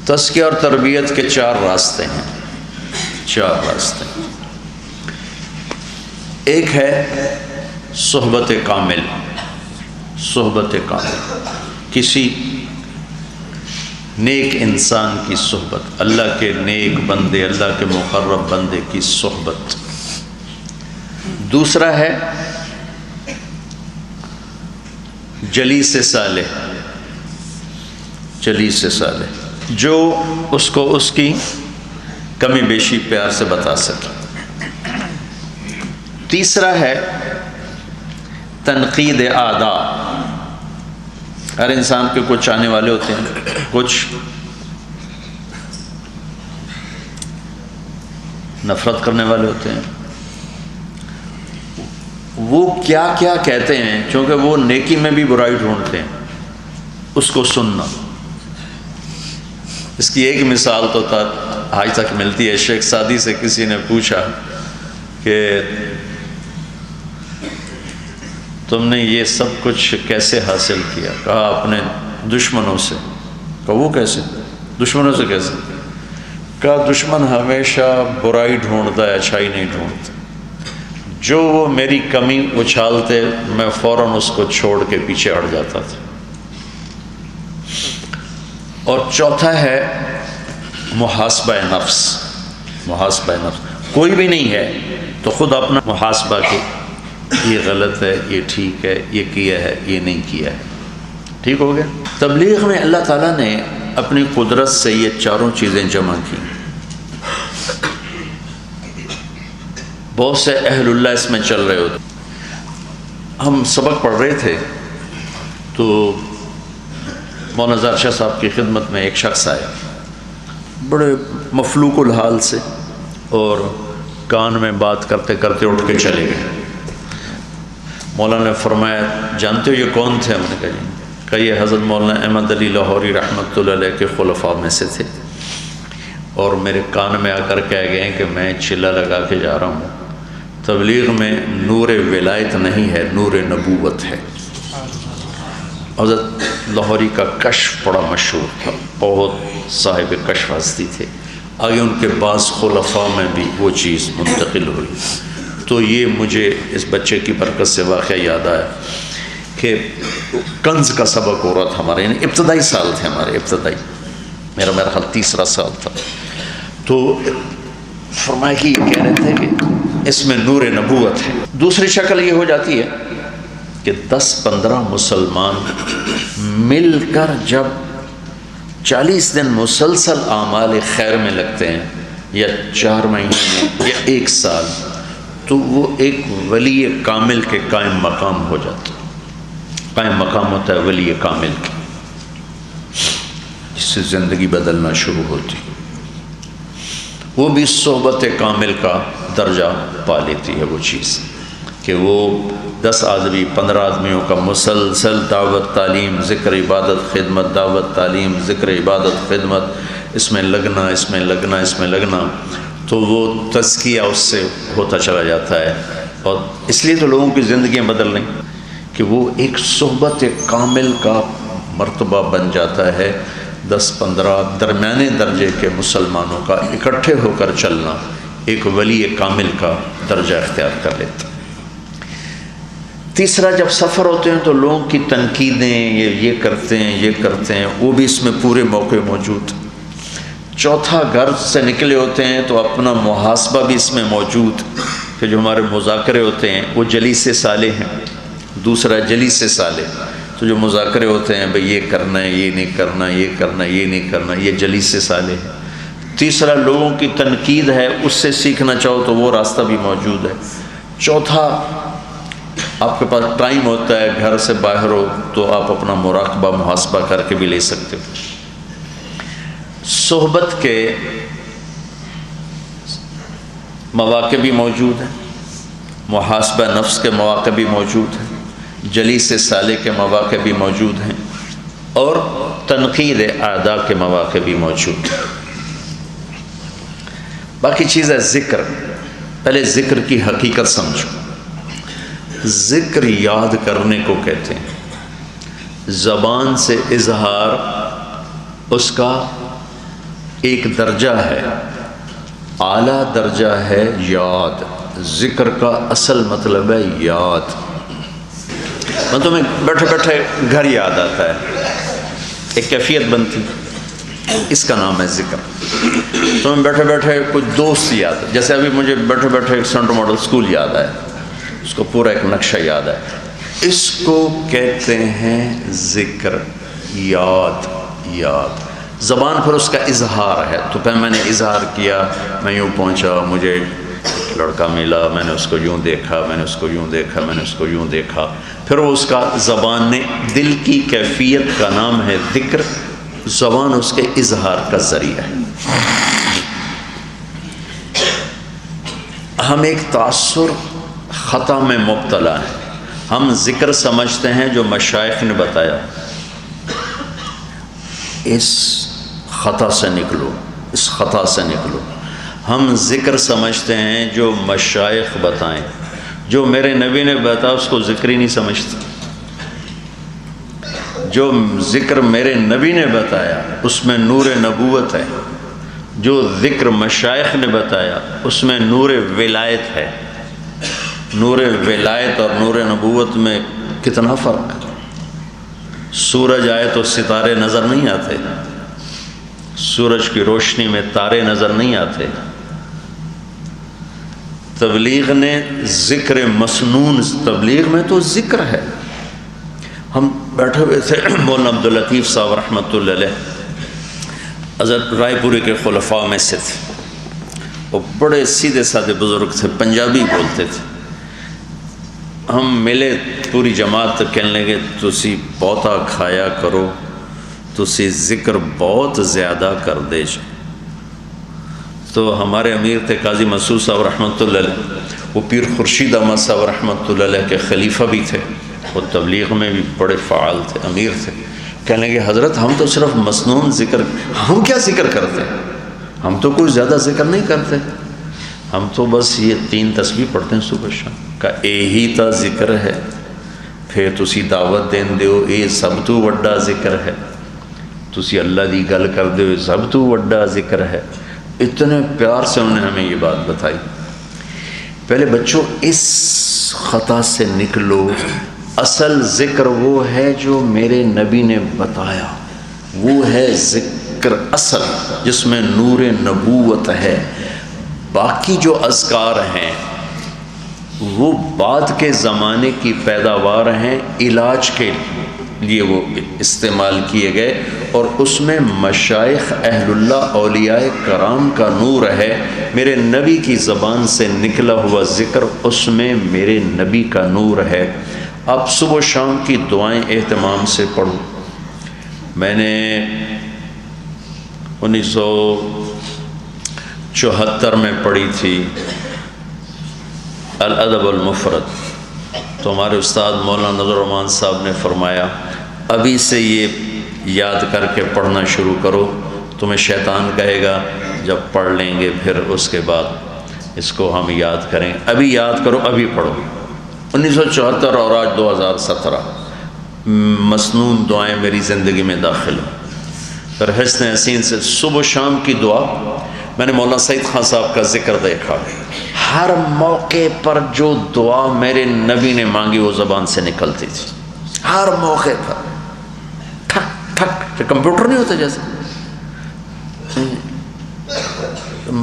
تزکیہ اور تربیت کے 4 راستے ہیں، 4 راستے۔ ایک ہے صحبت کامل، صحبت کامل، کسی نیک انسان کی صحبت، اللہ کے نیک بندے، اللہ کے مقرب بندے کی صحبت۔ دوسرا ہے جلیس صالح، جلیس صالح، جو اس کو اس کی کمی بیشی پیار سے بتا سکے۔ تیسرا ہے تنقید اعداء، ہر انسان کے کچھ آنے والے ہوتے ہیں، کچھ نفرت کرنے والے ہوتے ہیں، وہ کیا کیا کہتے ہیں، چونکہ وہ نیکی میں بھی برائی ڈھونڈتے ہیں، اس کو سننا۔ اس کی ایک مثال تو آج تک ملتی ہے، شیخ سعدی سے کسی نے پوچھا کہ تم نے یہ سب کچھ کیسے حاصل کیا؟ کہا اپنے دشمنوں سے۔ کہا وہ کیسے؟ دشمنوں سے کیسے؟ کہا دشمن ہمیشہ برائی ڈھونڈتا ہے، اچھائی نہیں ڈھونڈتا۔ جو وہ میری کمی اچھالتے میں فوراً اس کو چھوڑ کے پیچھے ہٹ جاتا تھا۔ اور چوتھا ہے محاسبہ نفس، محاسبہ نفس، کوئی بھی نہیں ہے تو خود اپنا محاسبہ کہ یہ غلط ہے، یہ ٹھیک ہے، یہ کیا ہے، یہ نہیں کیا ہے، ٹھیک ہو گیا۔ تبلیغ میں اللہ تعالیٰ نے اپنی قدرت سے یہ 4 چیزیں جمع کی۔ بہت سے اہل اللہ اس میں چل رہے ہوتے۔ ہم سبق پڑھ رہے تھے تو مولانا ظاہر شاہ صاحب کی خدمت میں ایک شخص آیا، بڑے مفلوق الحال سے، اور کان میں بات کرتے کرتے اٹھ کے چلے گئے۔ مولانا نے فرمایا جانتے ہو یہ کون تھے؟ ہم نے کہا جی۔ کہ یہ حضرت مولانا احمد علی لاہوری رحمۃ اللہ علیہ کے خلفاء میں سے تھے، اور میرے کان میں آ کر کہہ گئے کہ میں چلا لگا کے جا رہا ہوں، تبلیغ میں نور ولایت نہیں ہے، نور نبوت ہے۔ حضرت لاہوری کا کشف بڑا مشہور تھا، بہت صاحب کشف ہستی تھے، آگے ان کے بعض خلفاء میں بھی وہ چیز منتقل ہوئی۔ تو یہ مجھے اس بچے کی برکت سے واقعہ یاد آیا کہ کنز کا سبق ہو رہا تھا ہمارے، یعنی ابتدائی سال تھے ہمارے، ابتدائی، میرا خیال 3 سال تھا۔ تو فرمایا کہ یہ کہہ رہے تھے کہ اس میں نور نبوت ہے۔ دوسری شکل یہ ہو جاتی ہے کہ 10-15 مسلمان مل کر جب 40 دن مسلسل اعمال خیر میں لگتے ہیں، یا 4 مہینے یا 1 سال، تو وہ ایک ولی کامل کے قائم مقام ہو جاتا ہے۔ قائم مقام ہوتا ہے ولی کامل کی، جس سے زندگی بدلنا شروع ہوتی، وہ بھی صحبت کامل کا درجہ پا لیتی ہے۔ وہ چیز کہ وہ 10 آدمی 15 آدمیوں کا مسلسل دعوت تعلیم، ذکر عبادت خدمت، دعوت تعلیم ذکر عبادت خدمت، اس میں لگنا، اس میں لگنا، اس میں لگنا، تو وہ تزکیہ اس سے ہوتا چلا جاتا ہے۔ اور اس لیے تو لوگوں کی زندگیاں بدل رہی کہ وہ ایک صحبت کامل کا مرتبہ بن جاتا ہے۔ 10-15 درمیانے درجے کے مسلمانوں کا اکٹھے ہو کر چلنا ایک ولی کامل کا درجہ اختیار کر لیتا۔ تیسرا، جب سفر ہوتے ہیں تو لوگوں کی تنقیدیں، یہ کرتے ہیں، یہ کرتے ہیں، وہ بھی اس میں پورے موقع موجود۔ چوتھا، گھر سے نکلے ہوتے ہیں تو اپنا محاسبہ بھی اس میں موجود، کہ جو ہمارے مذاکرے ہوتے ہیں وہ جلیس صالح ہیں۔ دوسرا جلیس صالح، تو جو مذاکرے ہوتے ہیں بھئی یہ کرنا ہے، یہ نہیں کرنا، یہ کرنا، یہ نہیں کرنا، یہ جلیس صالح ہے۔ تیسرا، لوگوں کی تنقید ہے، اس سے سیکھنا چاہو تو وہ راستہ بھی موجود ہے۔ چوتھا، آپ کے پاس ٹائم ہوتا ہے، گھر سے باہر ہو تو آپ اپنا مراقبہ محاسبہ کر کے بھی لے سکتے ہو۔ صحبت کے مواقع بھی موجود ہیں، محاسبہ نفس کے مواقع بھی موجود ہیں، جلیس صالح کے مواقع بھی موجود ہیں، اور تنقید اعداء کے مواقع بھی موجود ہیں۔ باقی چیز ہے ذکر۔ پہلے ذکر کی حقیقت سمجھو۔ ذکر یاد کرنے کو کہتے ہیں، زبان سے اظہار اس کا ایک درجہ ہے، اعلیٰ درجہ ہے یاد۔ ذکر کا اصل مطلب ہے یاد۔ تمہیں بیٹھے بیٹھے گھر یاد آتا ہے، ایک کیفیت بنتی، اس کا نام ہے ذکر۔ تمہیں بیٹھے بیٹھے کچھ دوست یاد، جیسے ابھی مجھے بیٹھے بیٹھے ایک سینٹر ماڈل اسکول یاد ہے، اس کو پورا ایک نقشہ یاد ہے، اس کو کہتے ہیں ذکر، یاد۔ یاد زبان پر اس کا اظہار ہے۔ تو پہلے میں نے اظہار کیا، میں یوں پہنچا، مجھے ایک لڑکا ملا، میں نے اس کو یوں دیکھا، میں نے اس کو یوں دیکھا، میں نے اس کو یوں دیکھا، پھر وہ اس کا زبان نے، دل کی کیفیت کا نام ہے ذکر، زبان اس کے اظہار کا ذریعہ ہے۔ ہم ایک تاثر خطا میں مبتلا ہیں، ہم ذکر سمجھتے ہیں جو مشائخ نے بتایا، اس خطا سے نکلو، اس خطا سے نکلو۔ ہم ذکر سمجھتے ہیں جو مشائخ بتائیں، جو میرے نبی نے بتایا اس کو ذکر ہی نہیں سمجھتے۔ جو ذکر میرے نبی نے بتایا اس میں نور نبوت ہے، جو ذکر مشائخ نے بتایا اس میں نور ولایت ہے۔ نور ولایت اور نور نبوت میں کتنا فرق ہے۔ سورج آئے تو ستارے نظر نہیں آتے، سورج کی روشنی میں تارے نظر نہیں آتے۔ تبلیغ نے ذکر مسنون، تبلیغ میں تو ذکر ہے۔ ہم بیٹھے ہوئے تھے، مولانا عبداللطیف صاحب رحمۃ اللہ علیہ حضرت رائے پوری کے خلفاء میں سے تھے، وہ بڑے سیدھے سادے بزرگ تھے، پنجابی بولتے تھے۔ ہم ملے پوری جماعت، کہنے لگے تسی بہتا کھایا کرو، تسی ذکر بہت زیادہ کر دے جو۔ تو ہمارے امیر تھے قاضی مسعود صاحب رحمۃ اللہ علیہ، وہ پیر خورشید احمد صاحب رحمۃ اللہ علیہ کے خلیفہ بھی تھے، وہ تبلیغ میں بھی بڑے فعال تھے، امیر تھے۔ کہنے لگے حضرت ہم تو صرف مسنون ذکر، ہم کیا ذکر کرتے ہیں، ہم تو کوئی زیادہ ذکر نہیں کرتے، ہم تو بس یہ 3 تسبیح پڑھتے ہیں صبح شام کا، یہی تا ذکر ہے۔ پھر تسی دعوت دین دیو، یہ سب تو وڈا ذکر ہے، تسی اللہ دی گل کر دیو، سب تو وڈا ذکر ہے۔ اتنے پیار سے انہوں نے ہمیں یہ بات بتائی۔ پہلے بچوں اس خطا سے نکلو، اصل ذکر وہ ہے جو میرے نبی نے بتایا، وہ ہے ذکر اصل جس میں نور نبوت ہے۔ باقی جو اذکار ہیں وہ بعد کے زمانے کی پیداوار ہیں، علاج کے لیے وہ استعمال کیے گئے، اور اس میں مشائخ اہل اللہ اولیاء کرام کا نور ہے۔ میرے نبی کی زبان سے نکلا ہوا ذکر، اس میں میرے نبی کا نور ہے۔ آپ صبح و شام کی دعائیں اہتمام سے پڑھو۔ میں نے 1974 میں پڑھی تھی الادب المفرد، تو ہمارے استاد مولانا نظر الرحمان صاحب نے فرمایا ابھی سے یہ یاد کر کے پڑھنا شروع کرو، تمہیں شیطان کہے گا جب پڑھ لیں گے پھر اس کے بعد اس کو ہم یاد کریں، ابھی یاد کرو، ابھی پڑھو۔ 1974 اور آج 2017 مسنون دعائیں میری زندگی میں داخل ہوں۔ پھر حسن حسین سے صبح و شام کی دعا، میں نے مولانا سعید خان صاحب کا ذکر دیکھا، ہر موقع پر جو دعا میرے نبی نے مانگی وہ زبان سے نکلتی تھی، ہر موقع پر ٹھک ٹھک، کمپیوٹر نہیں ہوتا جیسے۔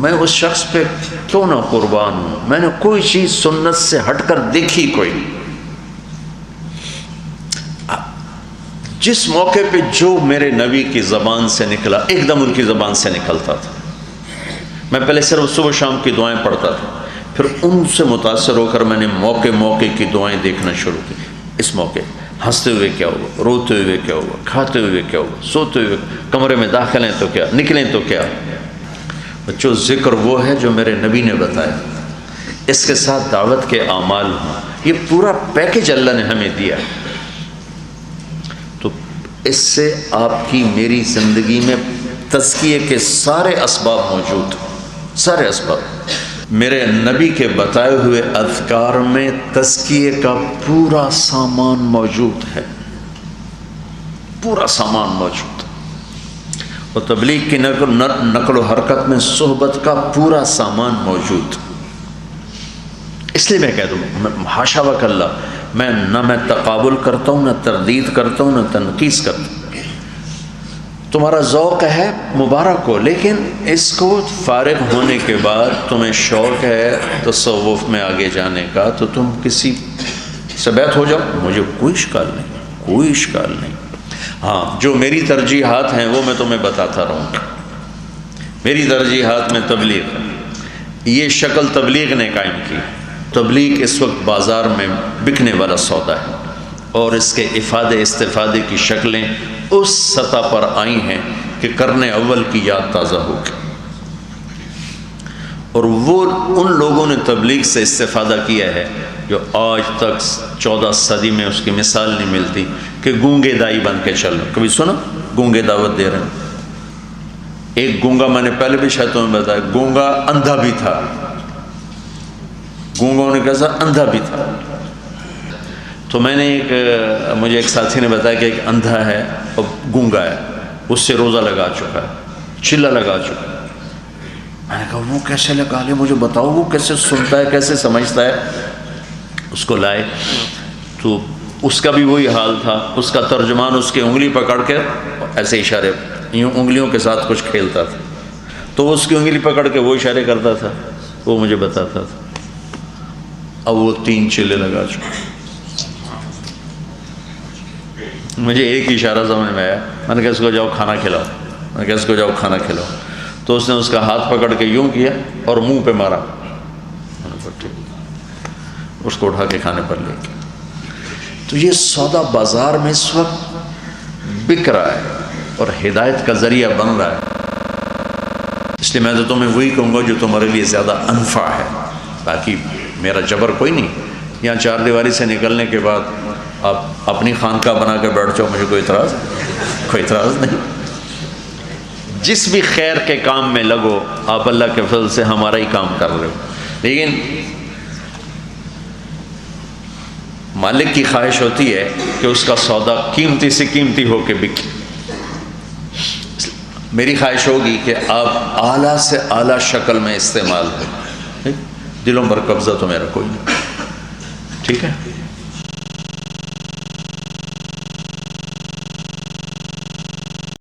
میں اس شخص پہ کیوں نہ قربان ہوں، میں نے کوئی چیز سنت سے ہٹ کر دیکھی کوئی نہیں۔ جس موقع پہ جو میرے نبی کی زبان سے نکلا ایک دم ان کی زبان سے نکلتا تھا۔ میں پہلے صرف صبح شام کی دعائیں پڑھتا تھا، پھر ان سے متاثر ہو کر میں نے موقع موقع کی دعائیں دیکھنا شروع کی۔ اس موقع ہنستے ہوئے کیا ہوا، روتے ہوئے کیا ہوا، کھاتے ہوئے کیا ہوا، سوتے ہوئے، کمرے میں داخل ہیں تو کیا، نکلیں تو کیا۔ بچوں ذکر وہ ہے جو میرے نبی نے بتایا، اس کے ساتھ دعوت کے اعمال ہوں، یہ پورا پیکج اللہ نے ہمیں دیا۔ تو اس سے آپ کی میری زندگی میں تزکیے کے سارے اسباب موجود، سارے اسباب۔ میرے نبی کے بتائے ہوئے اذکار میں تزکیے کا پورا سامان موجود ہے، پورا سامان موجود۔ اور تبلیغ کی نقل و حرکت میں صحبت کا پورا سامان موجود. اس لیے میں کہہ دوں حاشا وک اللہ، میں تقابل کرتا ہوں، نہ تردید کرتا ہوں، نہ تنقیص کرتا ہوں. تمہارا ذوق ہے مبارک ہو، لیکن اس کو فارغ ہونے کے بعد تمہیں شوق ہے تصوف میں آگے جانے کا تو تم کسی سے بیعت ہو جاؤ، مجھے کوئی اشکال نہیں، کوئی اشکال نہیں. ہاں جو میری ترجیحات ہیں وہ میں تمہیں بتاتا رہوں گا. میری ترجیحات میں تبلیغ ہے، یہ شکل تبلیغ نے قائم کی. تبلیغ اس وقت بازار میں بکنے والا سودا ہے، اور اس کے استفادے کی شکلیں اس سطح پر آئی ہیں کہ قرن اول کی یاد تازہ ہو گئی. اور وہ ان لوگوں نے تبلیغ سے استفادہ کیا ہے جو آج تک 14 صدی میں اس کی مثال نہیں ملتی کہ گونگے دائی بن کے چل رہے. کبھی سنا گونگے دعوت دے رہے ہیں؟ ایک گونگا، میں نے پہلے بھی شاید تمہیں بتایا، گونگا اندھا بھی تھا. گونگوں نے کیسا اندھا بھی تھا. تو میں نے مجھے ایک ساتھی نے بتایا کہ ایک اندھا ہے اور گونگا ہے، اس سے روزہ لگا چکا ہے، چلہ لگا چکا ہے. میں نے کہا وہ کیسے لگا لے، مجھے بتاؤ وہ کیسے سنتا ہے، کیسے سمجھتا ہے. اس کو لائے تو اس کا بھی وہی حال تھا. اس کا ترجمان اس کی انگلی پکڑ کے ایسے اشارے، یوں انگلیوں کے ساتھ کچھ کھیلتا تھا، تو اس کی انگلی پکڑ کے وہ اشارے کرتا تھا، وہ مجھے بتاتا تھا. اب وہ 3 چلے لگا چکا. مجھے ایک اشارہ سمجھ میں آیا، میں نے کہا اس کو جاؤ کھانا کھلاؤ. میں نے کہا اس کو جاؤ کھانا کھلاؤ. تو اس نے اس کا ہاتھ پکڑ کے یوں کیا اور منہ پہ مارا. اس کو اٹھا کے کھانے پر لے گیا. تو یہ سودا بازار میں اس وقت بک رہا ہے اور ہدایت کا ذریعہ بن رہا ہے. اس لیے میں تو تمہیں وہی کہوں گا جو تمہارے لیے زیادہ انفع ہے. باقی میرا جبر کوئی نہیں. یہاں 4 دیواری سے نکلنے کے بعد آپ اپنی خانقاہ بنا کے بیٹھ جاؤ، مجھے کوئی اعتراض نہیں. جس بھی خیر کے کام میں لگو، آپ اللہ کے فضل سے ہمارا ہی کام کر رہے ہو. لیکن مالک کی خواہش ہوتی ہے کہ اس کا سودا قیمتی سے قیمتی ہو کے بکے. میری خواہش ہوگی کہ آپ اعلیٰ سے اعلیٰ شکل میں استعمال ہو. دلوں پر قبضہ تو میرا کوئی نہیں. ٹھیک ہے.